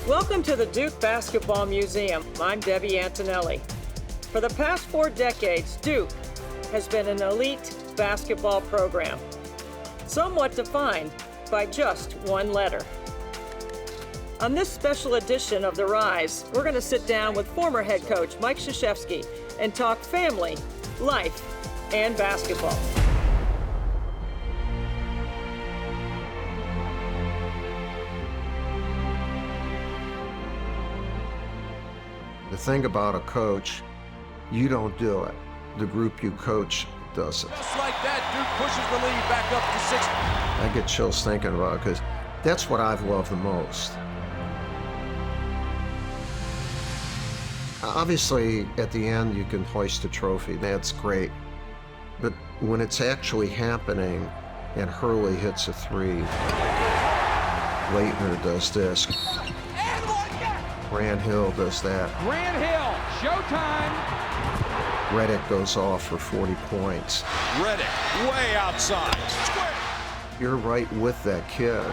Welcome to the Duke Basketball Museum. I'm Debbie Antonelli. For the past 4 decades, Duke has been an elite basketball program, somewhat defined by just one letter. On this special edition of The Rise, we're going to sit down with former head coach Mike Krzyzewski and talk family, life, and basketball. The thing about a coach, you don't do it. The group you coach does it. Just like that, Duke pushes the lead back up to 6. I get chills thinking about it because that's what I've loved the most. Obviously, at the end, you can hoist a trophy. That's great. But when it's actually happening and Hurley hits a 3, Leitner does this, Grant Hill does that. Grant Hill, showtime. Reddick goes off for 40 points. Reddick, way outside. Square. You're right with that kid.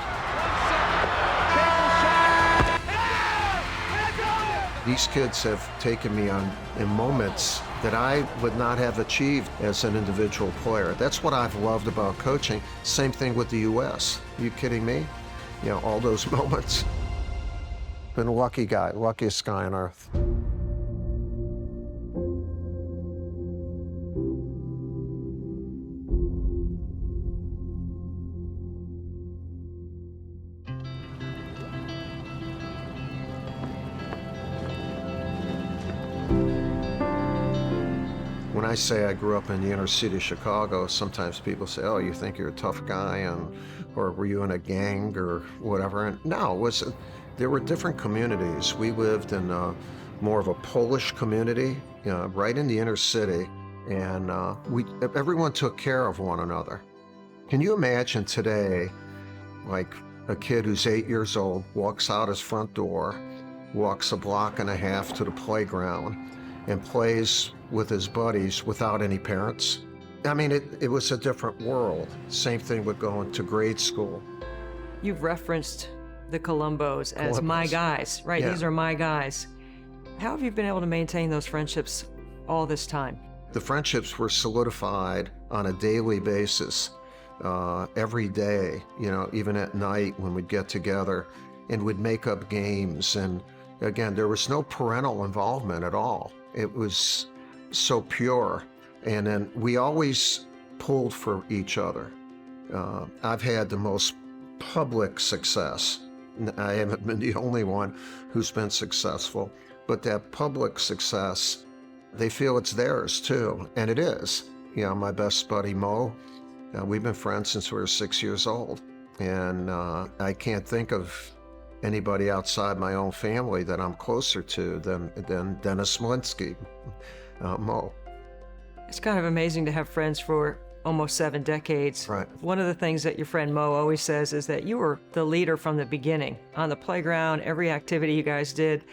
These kids have taken me on in moments that I would not have achieved as an individual player. That's what I've loved about coaching. Same thing with the U.S. Are you kidding me? You know, all those moments. Been a lucky guy, luckiest guy on earth. When I say I grew up in the inner city of Chicago, sometimes people say, oh, you think you're a tough guy, or were you in a gang or whatever? And no, there were different communities. We lived in more of a Polish community, right in the inner city, and everyone took care of one another. Can you imagine today, like a kid who's 8 years old, walks out his front door, walks a block and a half to the playground, and plays with his buddies without any parents? I mean, it was a different world. Same thing with going to grade school. You've referenced the Columbos as my guys, right? Yeah. These are my guys. How have you been able to maintain those friendships all this time? The friendships were solidified on a daily basis, every day, even at night when we'd get together and we'd make up games. And again, there was no parental involvement at all. It was so pure. And then we always pulled for each other. I've had the most public success. I haven't been the only one who's been successful, but that public success, they feel it's theirs too, and it is. My best buddy Mo, we've been friends since we were 6 years old, and I can't think of anybody outside my own family that I'm closer to than Dennis Malinsky, Mo. It's kind of amazing to have friends for almost 7 decades. Right. One of the things that your friend Mo always says is that you were the leader from the beginning. On the playground, every activity you guys did.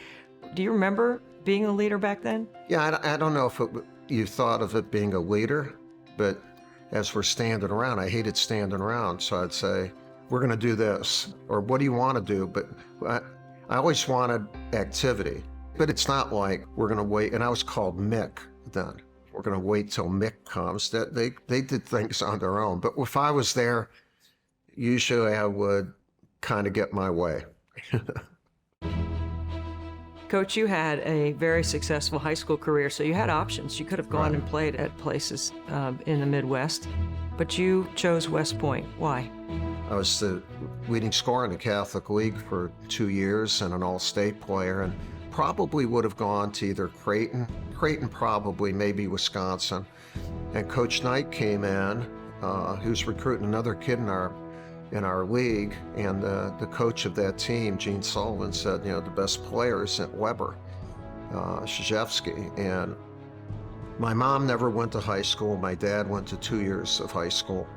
Do you remember being a leader back then? Yeah, I don't know if you thought of it being a leader, but as we're standing around, I hated standing around, so I'd say, we're gonna do this, or what do you wanna do? But I always wanted activity, but it's not like we're gonna wait, and I was called Mick then. We're going to wait till Mick comes. That they did things on their own. But if I was there, usually I would kind of get my way. Coach, you had a very successful high school career, so you had options. You could have gone and played at places in the Midwest, but you chose West Point. Why? I was the leading scorer in the Catholic League for 2 years and an all-state player, and probably would have gone to either Creighton probably, maybe Wisconsin. And Coach Knight came in, he was recruiting another kid in our league, and the coach of that team, Gene Sullivan, said, the best player is at Weber, Krzyzewski. And my mom never went to high school. My dad went to 2 years of high school.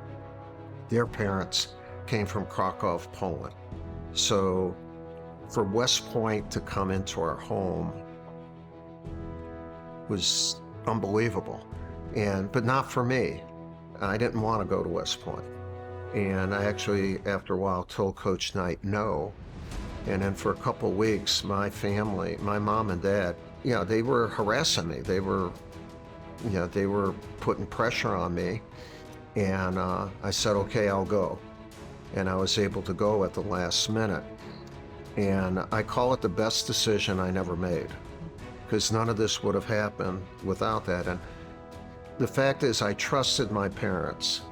Their parents came from Krakow, Poland. So for West Point to come into our home was unbelievable, but not for me. I didn't want to go to West Point. And I actually, after a while, told Coach Knight no, And then for a couple of weeks, my family, my mom and dad, they were harassing me. They were putting pressure on me. And I said, okay, I'll go. And I was able to go at the last minute. And I call it the best decision I never made, because none of this would have happened without that. And the fact is, I trusted my parents,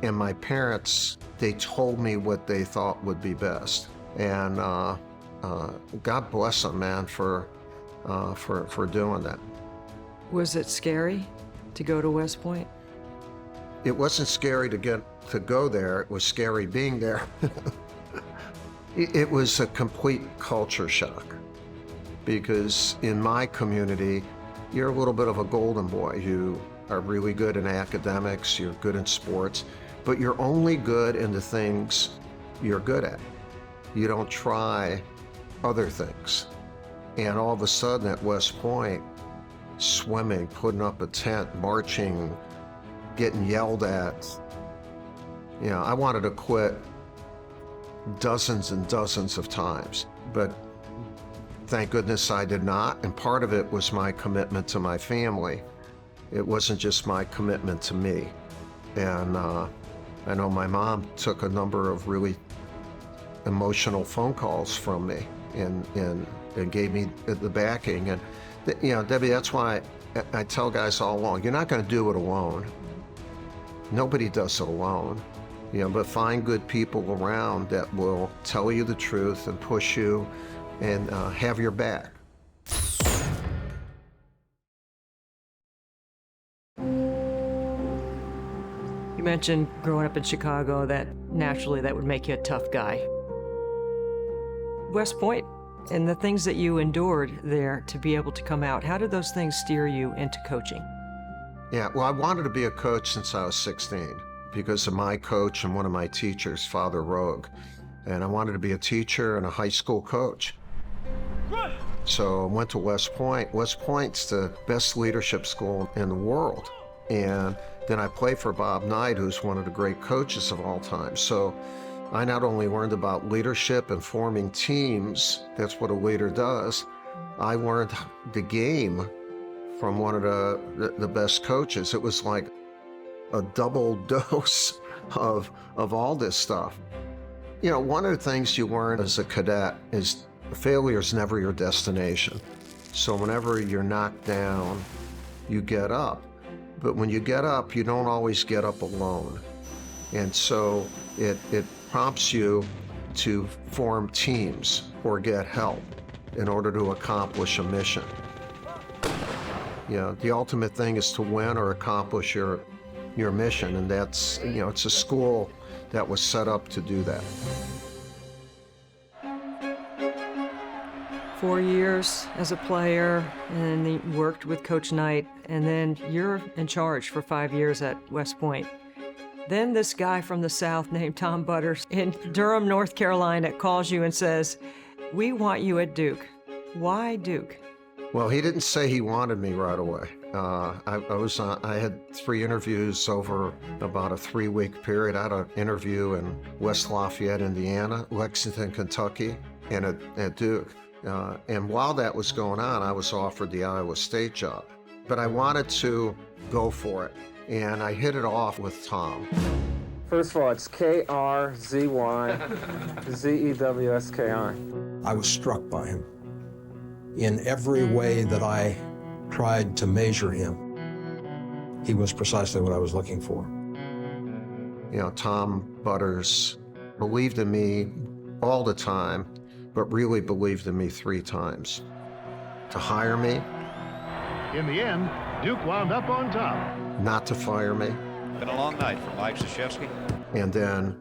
and my parents, they told me what they thought would be best. And God bless them, man, for doing that. Was it scary to go to West Point? It wasn't scary to go there. It was scary being there. It was a complete culture shock, because in my community, you're a little bit of a golden boy. You are really good in academics, you're good in sports, but you're only good in the things you're good at. You don't try other things. And all of a sudden at West Point, swimming, putting up a tent, marching, getting yelled at. I wanted to quit dozens and dozens of times, but thank goodness I did not. And part of it was my commitment to my family. It wasn't just my commitment to me. And I know my mom took a number of really emotional phone calls from me and gave me the backing. And Debbie, that's why I tell guys all along, you're not going to do it alone. Nobody does it alone. But find good people around that will tell you the truth and push you and have your back. You mentioned growing up in Chicago, that naturally that would make you a tough guy. West Point and the things that you endured there to be able to come out, how did those things steer you into coaching? Yeah, well, I wanted to be a coach since I was 16. Because of my coach and one of my teachers, Father Rogue. And I wanted to be a teacher and a high school coach. Good. So I went to West Point. West Point's the best leadership school in the world. And then I played for Bob Knight, who's one of the great coaches of all time. So I not only learned about leadership and forming teams, that's what a leader does, I learned the game from one of the best coaches. It was like a double dose of all this stuff. One of the things you learn as a cadet is failure is never your destination. So whenever you're knocked down, you get up. But when you get up, you don't always get up alone. And so it prompts you to form teams or get help in order to accomplish a mission. The ultimate thing is to win or accomplish your mission, and that's, it's a school that was set up to do that. 4 years as a player, and then you worked with Coach Knight, and then you're in charge for 5 years at West Point. Then this guy from the South named Tom Butters in Durham, North Carolina, calls you and says, "We want you at Duke." Why Duke? Well, he didn't say he wanted me right away. I had 3 interviews over about a 3-week period. I had an interview in West Lafayette, Indiana, Lexington, Kentucky, and at Duke. And while that was going on, I was offered the Iowa State job. But I wanted to go for it, and I hit it off with Tom. First of all, it's K-R-Z-Y-Z-E-W-S-K-I. I was struck by him. In every way that I tried to measure him, he was precisely what I was looking for. Tom Butters believed in me all the time, but really believed in me 3 times. To hire me. In the end, Duke wound up on top. Not to fire me. Been a long night for Mike Krzyzewski. And then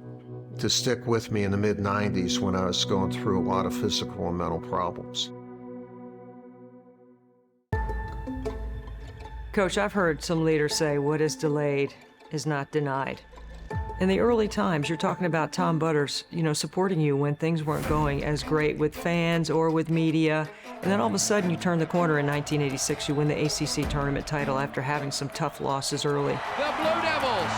to stick with me in the mid-90s when I was going through a lot of physical and mental problems. Coach, I've heard some leaders say, what is delayed is not denied. In the early times, you're talking about Tom Butters, supporting you when things weren't going as great with fans or with media. And then all of a sudden, you turn the corner in 1986. You win the ACC tournament title after having some tough losses early. The Blue Devils,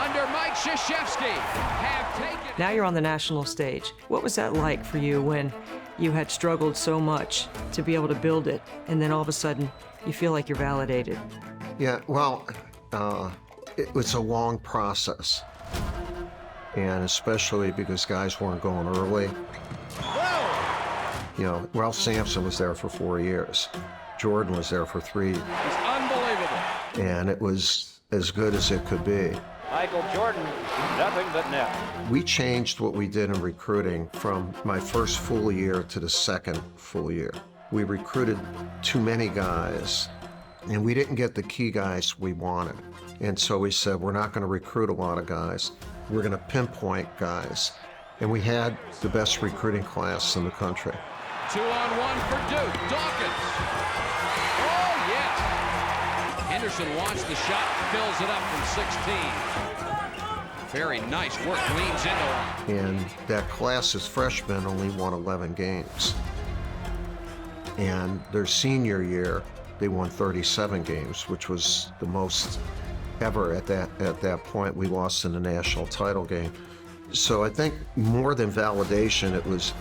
under Mike Krzyzewski, have taken Now you're on the national stage. What was that like for you when you had struggled so much to be able to build it, and then all of a sudden you feel like you're validated? Yeah, well, it was a long process, and especially because guys weren't going early. You know, Ralph Sampson was there for 4 years. Jordan was there for 3. It's unbelievable. And it was as good as it could be. Michael Jordan, nothing but net. We changed what we did in recruiting from my first full year to the second full year. We recruited too many guys, and we didn't get the key guys we wanted. And so we said, we're not going to recruit a lot of guys. We're going to pinpoint guys. And we had the best recruiting class in the country. 2-on-1 for Duke. Dawkins. Oh, yes. Henderson wants the shot, fills it up from 16. Very nice work, leans into him. And that class as freshmen only won 11 games. And their senior year, they won 37 games, which was the most ever at that point. We lost in the national title game. So I think more than validation, it was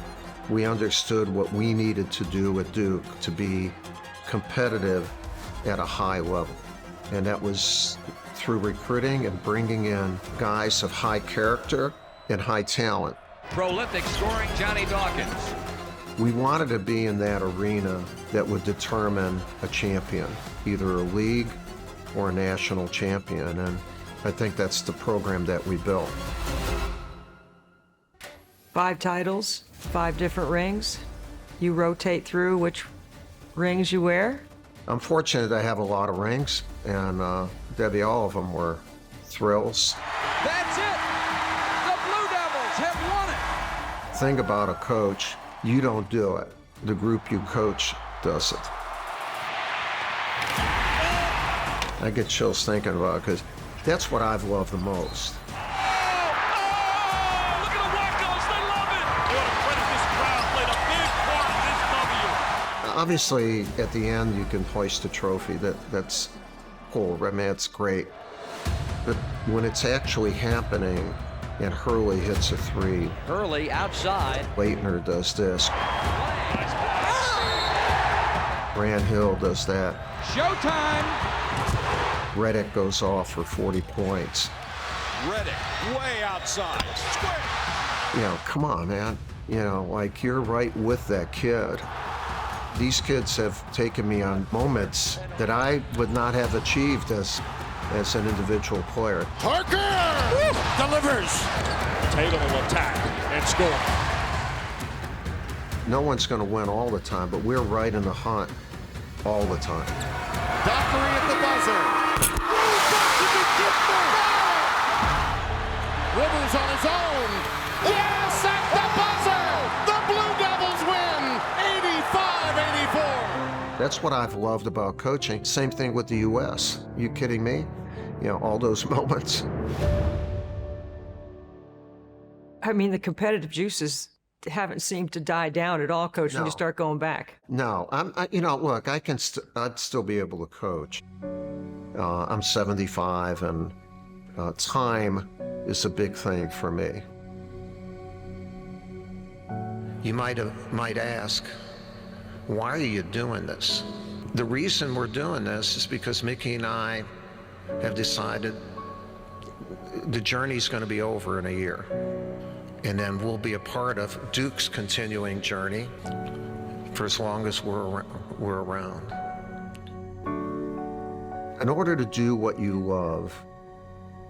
we understood what we needed to do at Duke to be competitive at a high level. And that was through recruiting and bringing in guys of high character and high talent. Prolific scoring Johnny Dawkins. We wanted to be in that arena that would determine a champion, either a league or a national champion. And I think that's the program that we built. 5 titles, 5 different rings. You rotate through which rings you wear? I'm fortunate I have a lot of rings, and Debbie, all of them were thrills. That's it! The Blue Devils have won it! Thing about a coach, you don't do it. The group you coach does it. I get chills thinking about it, because that's what I've loved the most. Obviously, at the end, you can hoist a trophy. That's cool. I mean, it's great. But when it's actually happening and Hurley hits a 3, Hurley outside. Leitner does this, Grant Hill does that, Showtime! Reddick goes off for 40 points. Reddick, way outside. Square. You know, come on, man. You know, like, you're right with that kid. These kids have taken me on moments that I would not have achieved as an individual player. Parker delivers. Tatum will attack and score. No one's going to win all the time, but we're right in the hunt all the time. Dockery at the buzzer. Rivers on his own. Yes, at the buzzer. The Blue Devils win 85-84. That's what I've loved about coaching. Same thing with the U.S. You kidding me? You know, all those moments. I mean, the competitive juices haven't seemed to die down at all, Coach, when you start going back. No, you know, look, I'd still be able to coach. I'm 75, and time is a big thing for me. You might ask, why are you doing this? The reason we're doing this is because Mickey and I have decided the journey's going to be over in a year. And then we'll be a part of Duke's continuing journey for as long as we're around. In order to do what you love,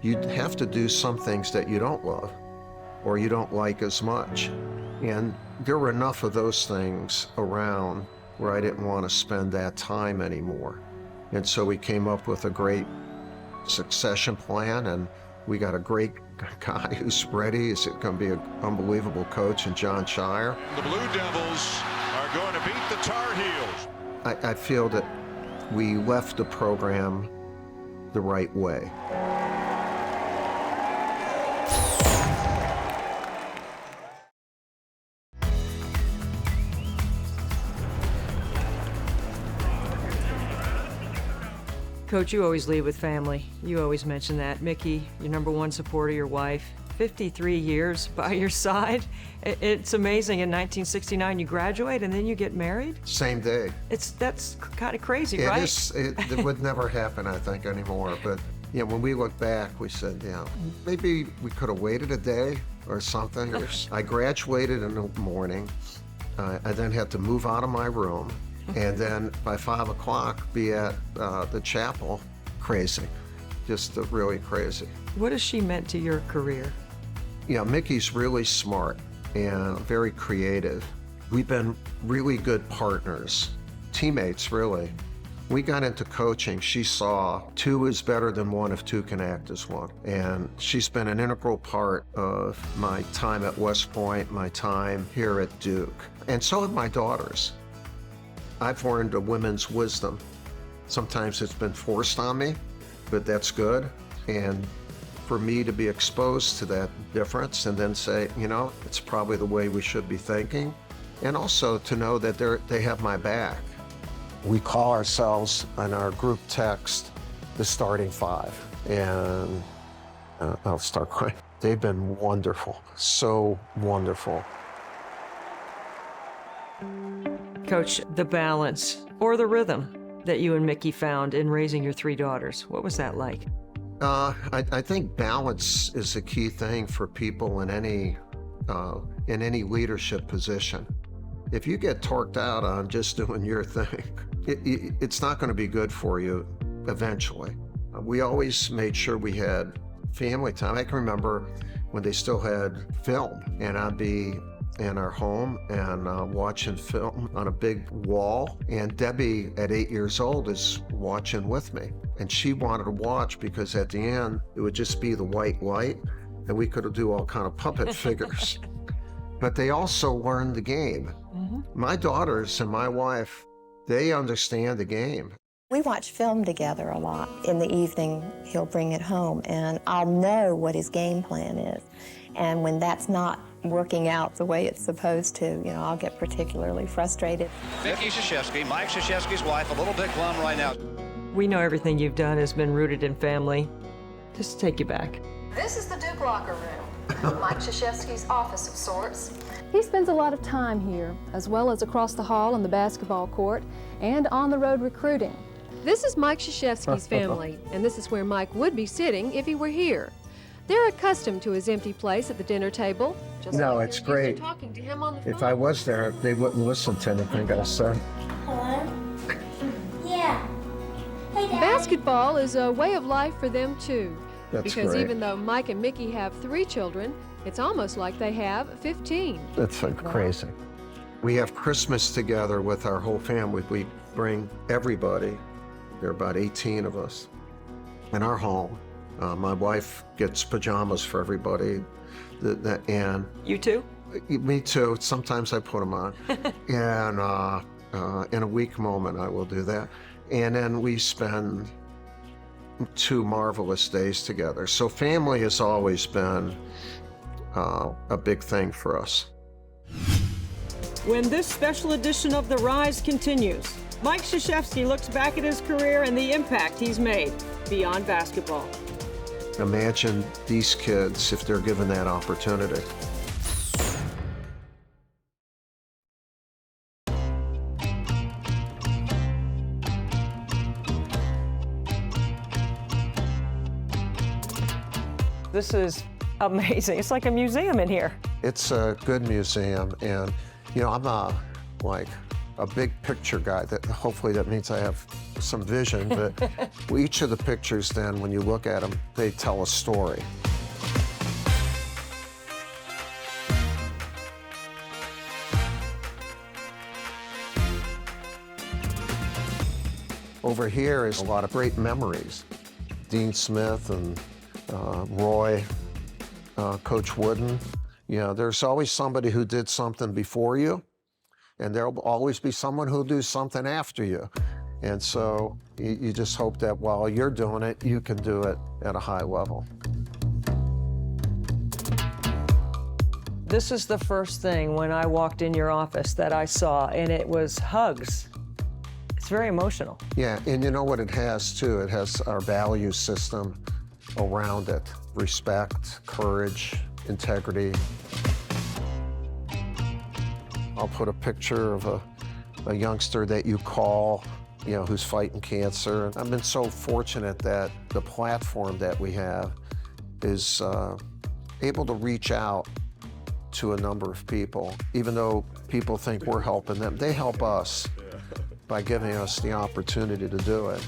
you'd have to do some things that you don't love or you don't like as much. And there were enough of those things around where I didn't want to spend that time anymore. And so we came up with a great succession plan, and we got a great guy who's ready. He's going to be an unbelievable coach in John Shire. The Blue Devils are going to beat the Tar Heels. I feel that we left the program the right way. Coach, you always lead with family. You always mention that. Mickey, your #1 supporter, your wife, 53 years by your side. It's amazing. In 1969, you graduate and then you get married? Same day. That's kind of crazy, right? It would never happen, I think, anymore. But yeah, when we look back, we said, yeah, maybe we could have waited a day or something. I graduated in the morning. I then had to move out of my room, and then by 5 o'clock be at the chapel. Crazy, just really crazy. What has she meant to your career? Yeah, Mickey's really smart and very creative. We've been really good partners, teammates, really. We got into coaching. She saw 2 is better than 1 if 2 can act as 1. And she's been an integral part of my time at West Point, my time here at Duke. And so have my daughters. I've learned a women's wisdom. Sometimes it's been forced on me, but that's good. And for me to be exposed to that difference and then say, you know, it's probably the way we should be thinking. And also to know that they have my back. We call ourselves in our group text the starting 5. And I'll start crying. They've been wonderful, so wonderful. Coach, the balance or the rhythm that you and Mickey found in raising your 3 daughters, what was that like? I think balance is a key thing for people in any leadership position. If you get torqued out on just doing your thing, it's not going to be good for you eventually. We always made sure we had family time. I can remember when they still had film, and I'd be in our home and watching film on a big wall. And Debbie, at 8 years old, is watching with me. And she wanted to watch because at the end, it would just be the white light, and we could do all kind of puppet figures. But they also learned the game. Mm-hmm. My daughters and my wife, they understand the game. We watch film together a lot. In the evening, he'll bring it home, and I'll know what his game plan is. And when that's not working out the way it's supposed to, you know, I'll get particularly frustrated. Vicky Krzyzewski, Mike Krzyzewski's wife, a little bit glum right now. We know everything you've done has been rooted in family. Just to take you back. This is the Duke locker room, Mike Krzyzewski's office of sorts. He spends a lot of time here, as well as across the hall on the basketball court and on the road recruiting. This is Mike Krzyzewski's family, and this is where Mike would be sitting if he were here. They're accustomed to his empty place at the dinner table. Just no, like it's great. Talking to him on the phone. If I was there, they wouldn't listen to anything I said. Hello? Yeah. Hey, Dad. Basketball is a way of life for them, too. That's because great. Even though Mike and Mickey have 3 children, it's almost like they have 15. That's crazy. We have Christmas together with our whole family. We bring everybody. There are about 18 of us in our home. My wife gets pajamas for everybody. And you too? Me too. Sometimes I put them on. And in a weak moment, I will do that. And then we spend 2 marvelous days together. So family has always been a big thing for us. When this special edition of The Rise continues, Mike Krzyzewski looks back at his career and the impact he's made beyond basketball. Imagine these kids if they're given that opportunity. This is amazing. It's like a museum in here. It's a good museum, and you know, I'm like a big picture guy. That hopefully that means I have some vision, but each of the pictures then, when you look at them, they tell a story. Over here is a lot of great memories. Dean Smith and Roy, Coach Wooden. You know, there's always somebody who did something before you, and there'll always be someone who'll do something after you. And so you just hope that while you're doing it, you can do it at a high level. This is the first thing when I walked in your office that I saw, and it was hugs. It's very emotional. Yeah, and you know what it has too? It has our value system around it. Respect, courage, integrity. I'll put a picture of a youngster that you call, you know, who's fighting cancer. I've been so fortunate that the platform that we have is able to reach out to a number of people. Even though people think we're helping them, they help us by giving us the opportunity to do it.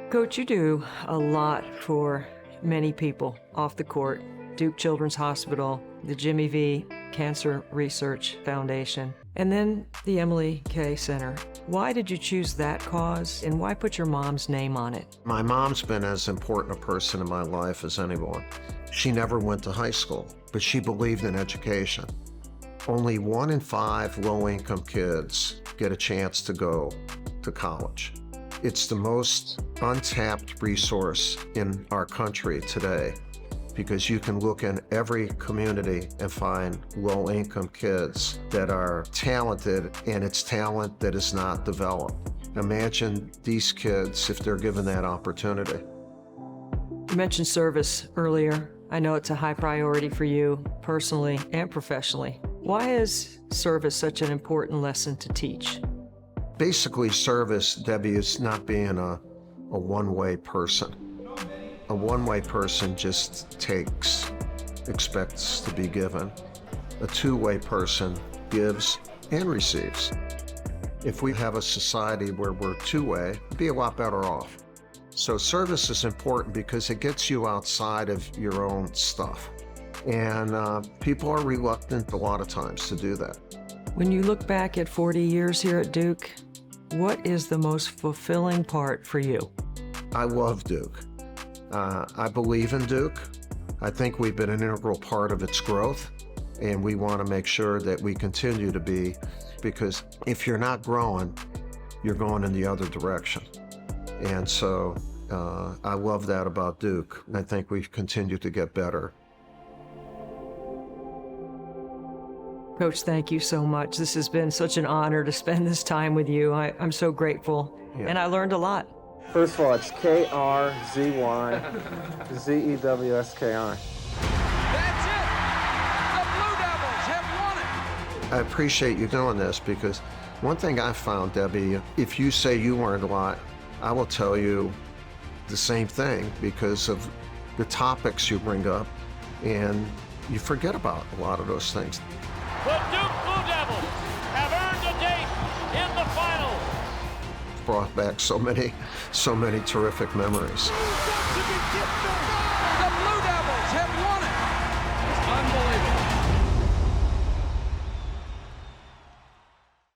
Coach, you do a lot for many people off the court. Duke Children's Hospital, the Jimmy V Cancer Research Foundation, and then the Emily K. Center. Why did you choose that cause, and why put your mom's name on it? My mom's been as important a person in my life as anyone. She never went to high school, but she believed in education. Only 1 in 5 low-income kids get a chance to go to college. It's the most untapped resource in our country today, because you can look in every community and find low-income kids that are talented, and it's talent that is not developed. Imagine these kids if they're given that opportunity. You mentioned service earlier. I know it's a high priority for you personally and professionally. Why is service such an important lesson to teach? Basically, service, Debbie, is not being a one-way person. A one-way person just takes, expects to be given. A two-way person gives and receives. If we have a society where we're two-way, we'd be a lot better off. So service is important because it gets you outside of your own stuff. And people are reluctant a lot of times to do that. When you look back at 40 years here at Duke, what is the most fulfilling part for you? I love Duke. I believe in Duke. I think we've been an integral part of its growth, and we want to make sure that we continue to be, because if you're not growing, you're going in the other direction. And so I love that about Duke. I think we've continued to get better. Coach, thank you so much. This has been such an honor to spend this time with you. I'm so grateful, and I learned a lot. First of all, it's K-R-Z-Y-Z-E-W-S-K-I. That's it! The Blue Devils have won it! I appreciate you doing this, because one thing I found, Debbie, if you say you learned a lot, I will tell you the same thing because of the topics you bring up, and you forget about a lot of those things. The Duke Blue Devils have earned a date in the finals. Brought back so many terrific memories.